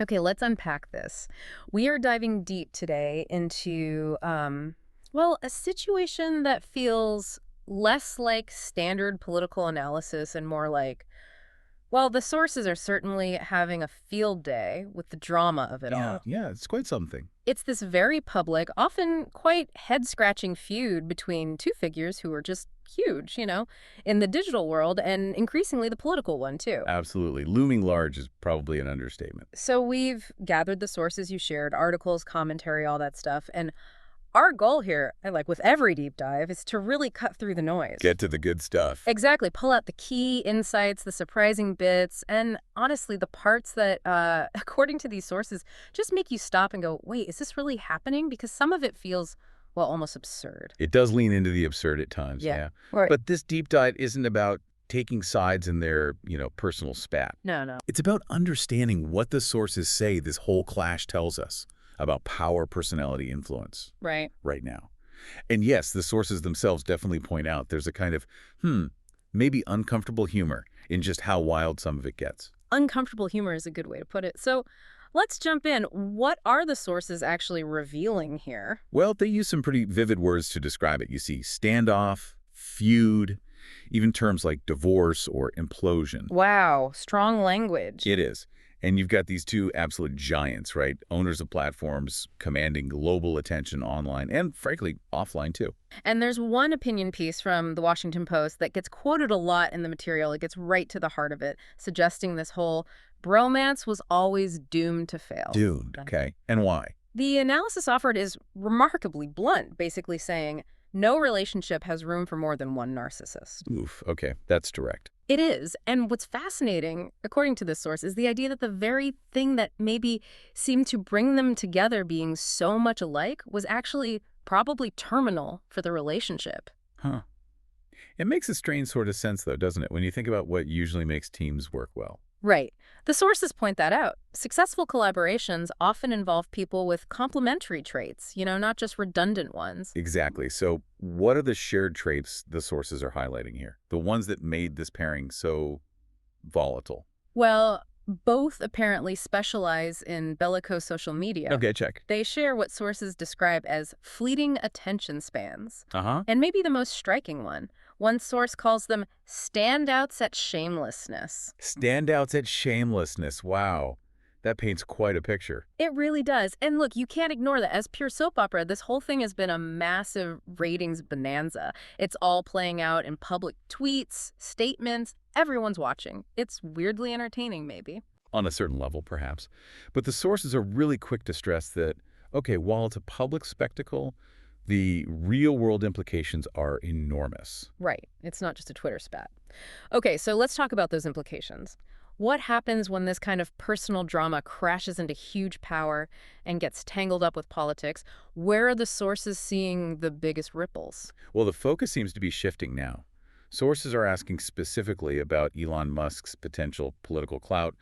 Okay, let's unpack this. We are diving deep today into, a situation that feels less like standard political analysis and more like, well, the sources are certainly having a field day with the drama of it Yeah, all. yeah, it's quite something. It's this very public, often quite head-scratching feud between two figures who are just huge, in the digital world and increasingly the political one, too. Absolutely. Looming large is probably an understatement. So we've gathered the sources you shared, articles, commentary, all that stuff. And our goal here, and like with every deep dive, is to really cut through the noise. Get to the good stuff. Exactly. Pull out the key insights, the surprising bits, and honestly, the parts that, according to these sources, just make you stop and go, wait, is this really happening? Because some of it feels, well, almost absurd. It does lean into the absurd at times, Yeah. yeah. Right. But this deep dive isn't about taking sides in their, personal spat. No, no. It's about understanding what the sources say this whole clash tells us about power, personality, influence Right. right now. And yes, the sources themselves definitely point out there's a kind of, maybe uncomfortable humor in just how wild some of it gets. Uncomfortable humor is a good way to put it. So let's jump in. What are the sources actually revealing here? Well, they use some pretty vivid words to describe it. You see standoff, feud, even terms like divorce or implosion. Wow, strong language. It is. And you've got these two absolute giants, right? Owners of platforms commanding global attention online and, frankly, offline too. And there's one opinion piece from the Washington Post that gets quoted a lot in the material. It gets right to the heart of it, suggesting this whole bromance was always doomed to fail. Doomed, okay. And why? The analysis offered is remarkably blunt, basically saying no relationship has room for more than one narcissist. Oof, okay, that's direct. It is. And what's fascinating, according to this source, is the idea that the very thing that maybe seemed to bring them together being so much alike was actually probably terminal for the relationship. Huh. It makes a strange sort of sense, though, doesn't it, when you think about what usually makes teams work well? Right. The sources point that out. Successful collaborations often involve people with complementary traits, not just redundant ones. Exactly. So what are the shared traits the sources are highlighting here? The ones that made this pairing so volatile? Well, both apparently specialize in bellicose social media. Okay, check. They share what sources describe as fleeting attention spans. Uh-huh. And maybe the most striking one source calls them standouts at shamelessness. Standouts at shamelessness. Wow. That paints quite a picture. It really does. And look, you can't ignore that. As pure soap opera, this whole thing has been a massive ratings bonanza. It's all playing out in public tweets, statements. Everyone's watching. It's weirdly entertaining, maybe. On a certain level, perhaps. But the sources are really quick to stress that, okay, while it's a public spectacle, the real-world implications are enormous. Right. It's not just a Twitter spat. Okay, so let's talk about those implications. What happens when this kind of personal drama crashes into huge power and gets tangled up with politics? Where are the sources seeing the biggest ripples? Well, the focus seems to be shifting now. Sources are asking specifically about Elon Musk's potential political clout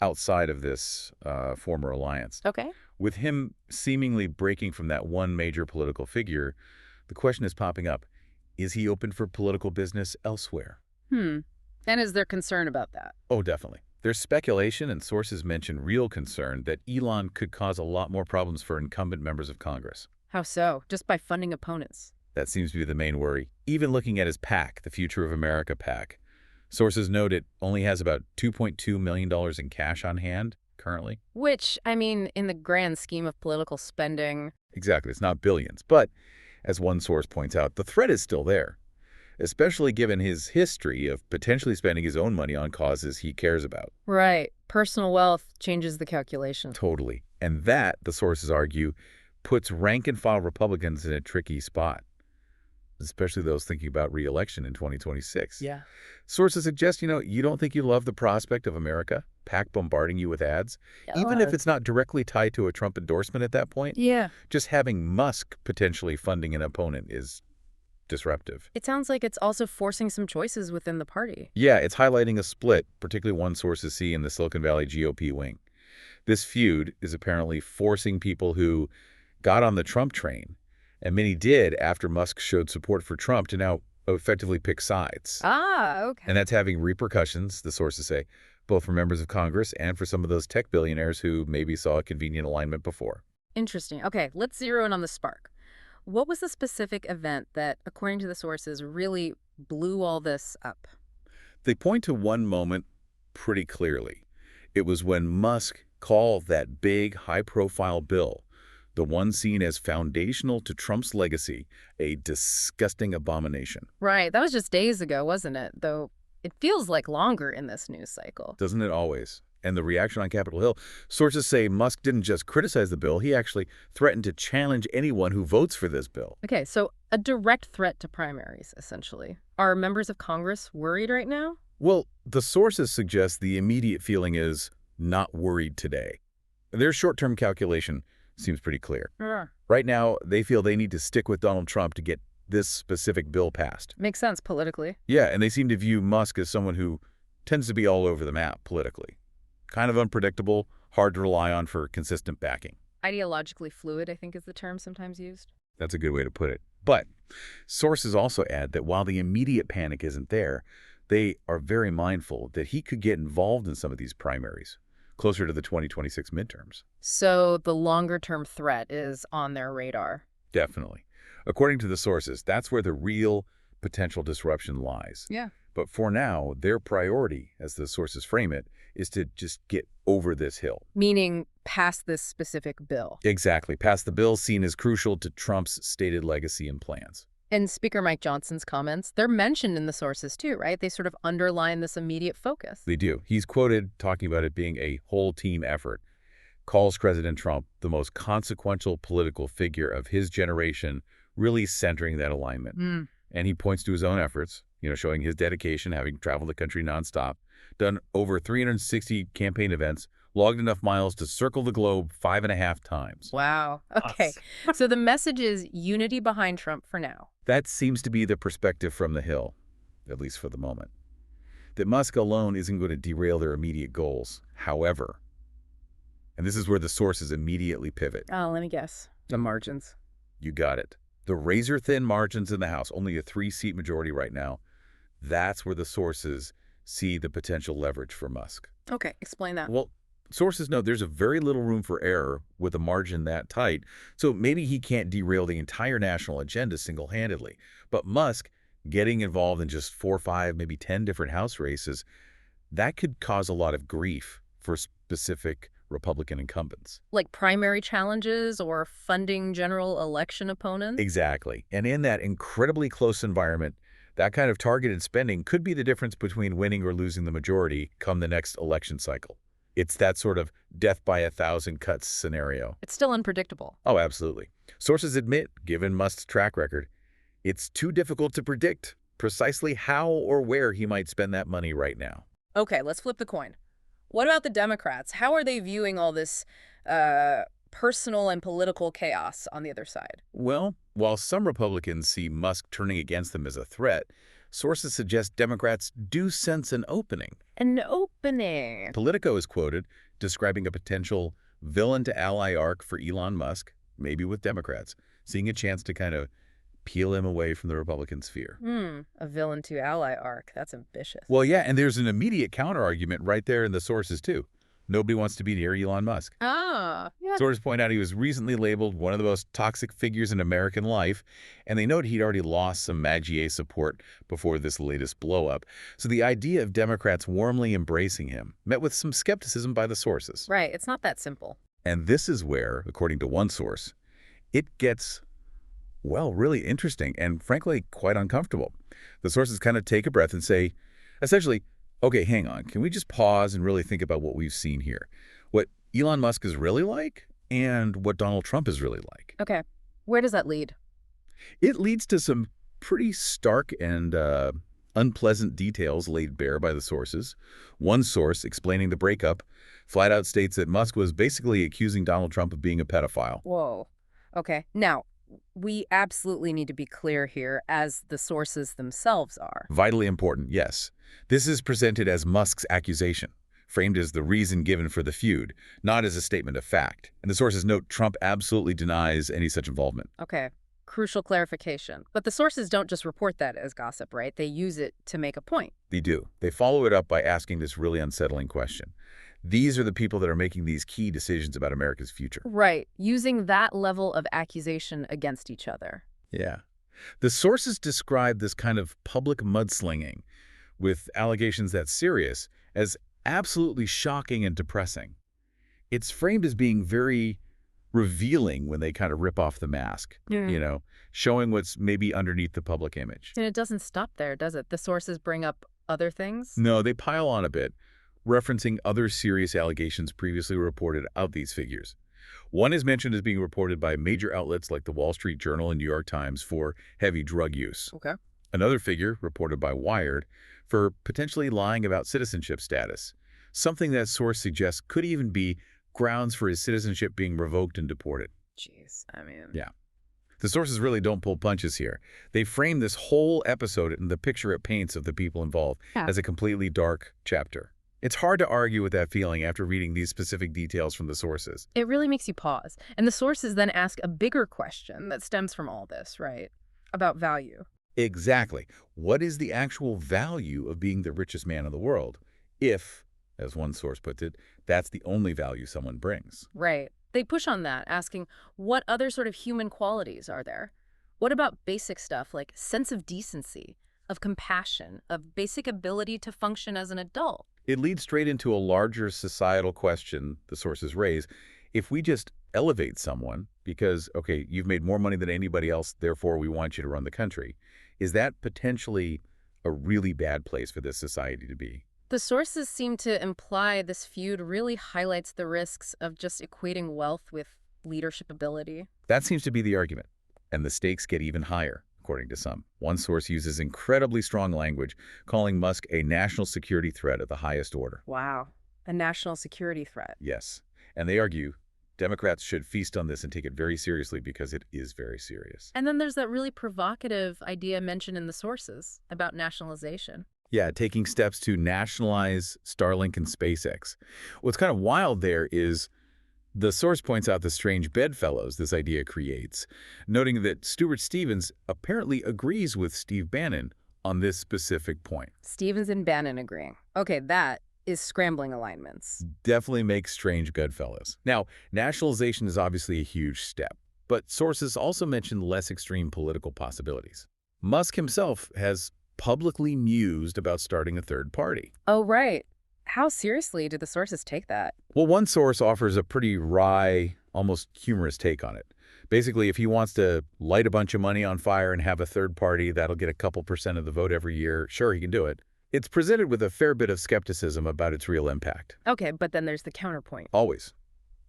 outside of this former alliance. Okay. With him seemingly breaking from that one major political figure, the question is popping up, is he open for political business elsewhere? And is there concern about that? Oh, definitely. There's speculation, and sources mention real concern that Elon could cause a lot more problems for incumbent members of Congress. How so? Just by funding opponents? That seems to be the main worry. Even looking at his PAC, the Future of America PAC, sources note it only has about $2.2 million in cash on hand currently. Which, I mean, in the grand scheme of political spending... Exactly. It's not billions. But, as one source points out, the threat is still there, especially given his history of potentially spending his own money on causes he cares about. Right. Personal wealth changes the calculation. Totally. And that, the sources argue, puts rank-and-file Republicans in a tricky spot, especially those thinking about re-election in 2026. Yeah. Sources suggest, you don't think you love the prospect of America, PAC bombarding you with ads, even if it's not directly tied to a Trump endorsement at that point. Yeah. Just having Musk potentially funding an opponent is disruptive. It sounds like it's also forcing some choices within the party. Yeah, it's highlighting a split, particularly one sources see in the Silicon Valley GOP wing. This feud is apparently forcing people who got on the Trump train, and many did after Musk showed support for Trump, to now effectively pick sides. Ah, okay. And that's having repercussions, the sources say, both for members of Congress and for some of those tech billionaires who maybe saw a convenient alignment before. Interesting. Okay, let's zero in on the spark. What was the specific event that, according to the sources, really blew all this up? They point to one moment pretty clearly. It was when Musk called that big, high-profile bill, the one seen as foundational to Trump's legacy, a disgusting abomination. Right, that was just days ago, wasn't it? Though it feels like longer in this news cycle. Doesn't it always? And the reaction on Capitol Hill, sources say Musk didn't just criticize the bill, he actually threatened to challenge anyone who votes for this bill. Okay, so a direct threat to primaries, essentially. Are members of Congress worried right now? Well, the sources suggest the immediate feeling is not worried today. Their short-term calculation seems pretty clear. Yeah. Right now, they feel they need to stick with Donald Trump to get this specific bill passed. Makes sense politically. Yeah, and they seem to view Musk as someone who tends to be all over the map politically. Kind of unpredictable, hard to rely on for consistent backing. Ideologically fluid, I think is the term sometimes used. That's a good way to put it. But sources also add that while the immediate panic isn't there, they are very mindful that he could get involved in some of these primaries, closer to the 2026 midterms. So the longer-term threat is on their radar. Definitely. According to the sources, that's where the real potential disruption lies. Yeah. But for now, their priority, as the sources frame it, is to just get over this hill. Meaning past this specific bill. Exactly. Past the bill seen as crucial to Trump's stated legacy and plans. And Speaker Mike Johnson's comments, they're mentioned in the sources too, right? They sort of underline this immediate focus. They do. He's quoted talking about it being a whole team effort, calls President Trump the most consequential political figure of his generation, really centering that alignment. And he points to his own efforts, showing his dedication, having traveled the country nonstop, done over 360 campaign events, logged enough miles to circle the globe 5.5 times. Wow. Okay. So the message is unity behind Trump for now. That seems to be the perspective from the Hill, at least for the moment. That Musk alone isn't going to derail their immediate goals. However, and this is where the sources immediately pivot. Oh, let me guess. The margins. You got it. The razor-thin margins in the House, only a 3-seat majority right now. That's where the sources see the potential leverage for Musk. Okay, explain that. Well, sources know there's a very little room for error with a margin that tight, so maybe he can't derail the entire national agenda single-handedly. But Musk getting involved in just 4, 5, maybe 10 different House races, that could cause a lot of grief for specific Republican incumbents. Like primary challenges or funding general election opponents? Exactly. And in that incredibly close environment, that kind of targeted spending could be the difference between winning or losing the majority come the next election cycle. It's that sort of death by 1,000 cuts scenario. It's still unpredictable. Oh, absolutely. Sources admit, given Musk's track record, it's too difficult to predict precisely how or where he might spend that money right now. Okay, let's flip the coin. What about the Democrats? How are they viewing all this personal and political chaos on the other side? Well, while some Republicans see Musk turning against them as a threat, sources suggest Democrats do sense an opening. An opening. Politico is quoted describing a potential villain-to-ally arc for Elon Musk, maybe with Democrats, seeing a chance to kind of peel him away from the Republican sphere. A villain-to-ally arc. That's ambitious. Well, yeah, and there's an immediate counter-argument right there in the sources, too. Nobody wants to be near Elon Musk. Ah, yeah. Sources point out he was recently labeled one of the most toxic figures in American life, and they note he'd already lost some Magier support before this latest blow-up. So the idea of Democrats warmly embracing him met with some skepticism by the sources. Right, it's not that simple. And this is where, according to one source, it gets, well, really interesting and, frankly, quite uncomfortable. The sources kind of take a breath and say, essentially, okay, hang on. Can we just pause and really think about what we've seen here? What Elon Musk is really like and what Donald Trump is really like. Okay. Where does that lead? It leads to some pretty stark and unpleasant details laid bare by the sources. One source, explaining the breakup, flat out states that Musk was basically accusing Donald Trump of being a pedophile. Whoa. Okay. Now, we absolutely need to be clear here, as the sources themselves are. Vitally important, yes. This is presented as Musk's accusation, framed as the reason given for the feud, not as a statement of fact. And the sources note Trump absolutely denies any such involvement. Okay. Crucial clarification. But the sources don't just report that as gossip, right? They use it to make a point. They do. They follow it up by asking this really unsettling question. These are the people that are making these key decisions about America's future. Right. Using that level of accusation against each other. Yeah. The sources describe this kind of public mudslinging with allegations that serious as absolutely shocking and depressing. It's framed as being very revealing when they kind of rip off the mask, showing what's maybe underneath the public image. And it doesn't stop there, does it? The sources bring up other things? No, they pile on a bit, referencing other serious allegations previously reported of these figures. One is mentioned as being reported by major outlets like the Wall Street Journal and New York Times for heavy drug use. Okay. Another figure reported by Wired for potentially lying about citizenship status, something that source suggests could even be grounds for his citizenship being revoked and deported. Jeez, I mean... Yeah. The sources really don't pull punches here. They frame this whole episode and the picture it paints of the people involved as a completely dark chapter. It's hard to argue with that feeling after reading these specific details from the sources. It really makes you pause. And the sources then ask a bigger question that stems from all this, right? About value. Exactly. What is the actual value of being the richest man in the world if, as one source puts it, that's the only value someone brings? Right. They push on that, asking what other sort of human qualities are there? What about basic stuff like sense of decency, of compassion, of basic ability to function as an adult? It leads straight into a larger societal question the sources raise. If we just elevate someone because, okay, you've made more money than anybody else, therefore we want you to run the country, is that potentially a really bad place for this society to be? The sources seem to imply this feud really highlights the risks of just equating wealth with leadership ability. That seems to be the argument, and the stakes get even higher, according to some. One source uses incredibly strong language, calling Musk a national security threat of the highest order. Wow. A national security threat. Yes, and they argue Democrats should feast on this and take it very seriously because it is very serious. And then there's that really provocative idea mentioned in the sources about nationalization. Yeah, taking steps to nationalize Starlink and SpaceX. What's kind of wild there is the source points out the strange bedfellows this idea creates, noting that Stuart Stevens apparently agrees with Steve Bannon on this specific point. Stevens and Bannon agreeing. Okay, that is scrambling alignments. Definitely makes strange bedfellows. Now, nationalization is obviously a huge step, but sources also mention less extreme political possibilities. Musk himself has publicly mused about starting a third party. Oh, right. How seriously do the sources take that? Well, one source offers a pretty wry, almost humorous take on it. Basically, if he wants to light a bunch of money on fire and have a third party that'll get a couple % of the vote every year, sure, he can do it. It's presented with a fair bit of skepticism about its real impact. Okay, but then there's the counterpoint. Always.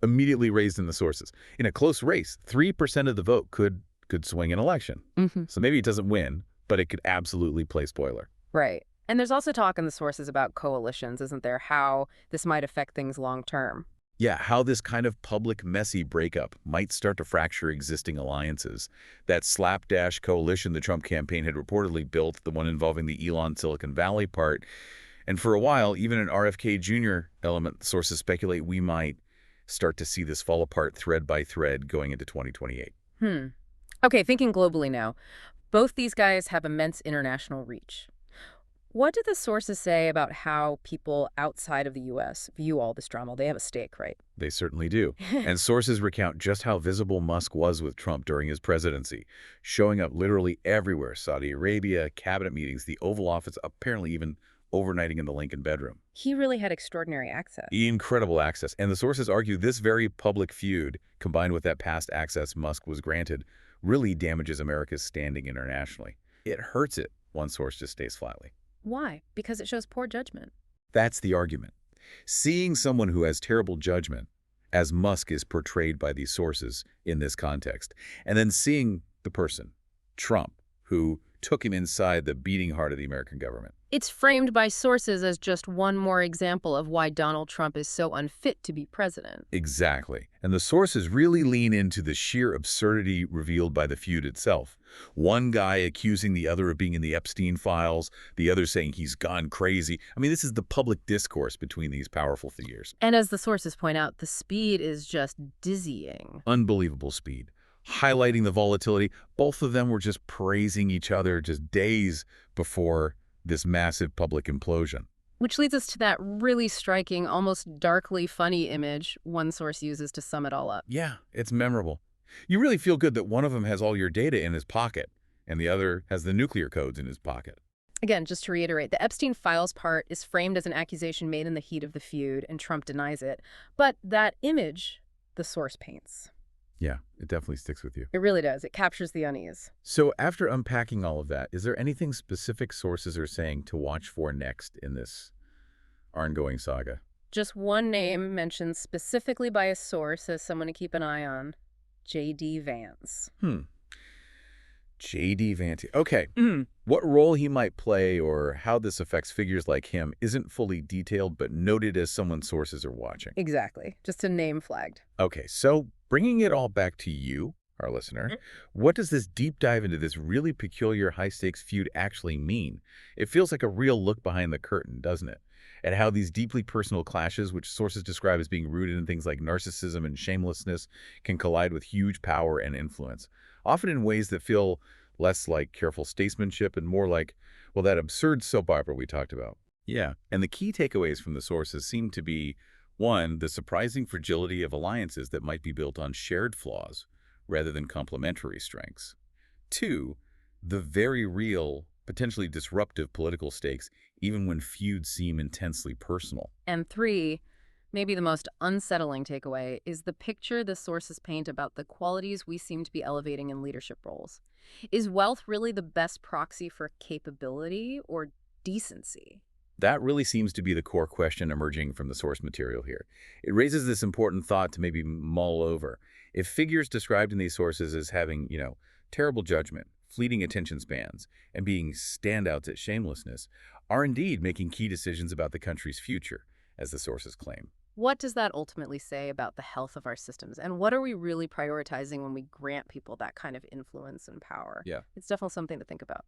Immediately raised in the sources. In a close race, 3% of the vote could swing an election. So maybe it doesn't win, but it could absolutely play spoiler. Right. And there's also talk in the sources about coalitions, isn't there? How this might affect things long term. Yeah, how this kind of public, messy breakup might start to fracture existing alliances. That slapdash coalition the Trump campaign had reportedly built, the one involving the Elon Silicon Valley part. And for a while, even an RFK Jr. element, sources speculate we might start to see this fall apart thread by thread going into 2028. Okay, thinking globally now. Both these guys have immense international reach. What do the sources say about how people outside of the U.S. view all this drama? They have a stake, right? They certainly do. And sources recount just how visible Musk was with Trump during his presidency, showing up literally everywhere: Saudi Arabia, cabinet meetings, the Oval Office, apparently even overnighting in the Lincoln bedroom. He really had extraordinary access. Incredible access. And the sources argue this very public feud, combined with that past access Musk was granted, really damages America's standing internationally. It hurts it, one source just states flatly. Why? Because it shows poor judgment. That's the argument. Seeing someone who has terrible judgment, as Musk is portrayed by these sources in this context, and then seeing the person, Trump, who took him inside the beating heart of the American government. It's framed by sources as just one more example of why Donald Trump is so unfit to be president. Exactly. And the sources really lean into the sheer absurdity revealed by the feud itself. One guy accusing the other of being in the Epstein files, the other saying he's gone crazy. I mean, this is the public discourse between these powerful figures. And as the sources point out, the speed is just dizzying. Unbelievable speed. highlighting the volatility. Both of them were just praising each other just days before this massive public implosion. Which leads us to that really striking, almost darkly funny image one source uses to sum it all up. Yeah, it's memorable. You really feel good that one of them has all your data in his pocket and the other has the nuclear codes in his pocket. Again, just to reiterate, the Epstein files part is framed as an accusation made in the heat of the feud, and Trump denies it. But that image, the source paints. Yeah, it definitely sticks with you. It really does. It captures the unease. So after unpacking all of that, is there anything specific sources are saying to watch for next in this ongoing saga? Just one name mentioned specifically by a source as someone to keep an eye on. J.D. Vance. J.D. Vance. Okay. What role he might play or how this affects figures like him isn't fully detailed, but noted as someone's sources are watching. Exactly. Just a name flagged. Okay, so bringing it all back to you, our listener, what does this deep dive into this really peculiar high-stakes feud actually mean? It feels like a real look behind the curtain, doesn't it? At how these deeply personal clashes, which sources describe as being rooted in things like narcissism and shamelessness, can collide with huge power and influence, often in ways that feel less like careful statesmanship and more like, well, that absurd soap opera we talked about. Yeah, and the key takeaways from the sources seem to be, one, the surprising fragility of alliances that might be built on shared flaws rather than complementary strengths. Two, the very real, potentially disruptive political stakes, even when feuds seem intensely personal. And three, maybe the most unsettling takeaway, is the picture the sources paint about the qualities we seem to be elevating in leadership roles. Is wealth really the best proxy for capability or decency? That really seems to be the core question emerging from the source material here. It raises this important thought to maybe mull over. If figures described in these sources as having, terrible judgment, fleeting attention spans, and being standouts at shamelessness, are indeed making key decisions about the country's future, as the sources claim. What does that ultimately say about the health of our systems? And what are we really prioritizing when we grant people that kind of influence and power? Yeah. It's definitely something to think about.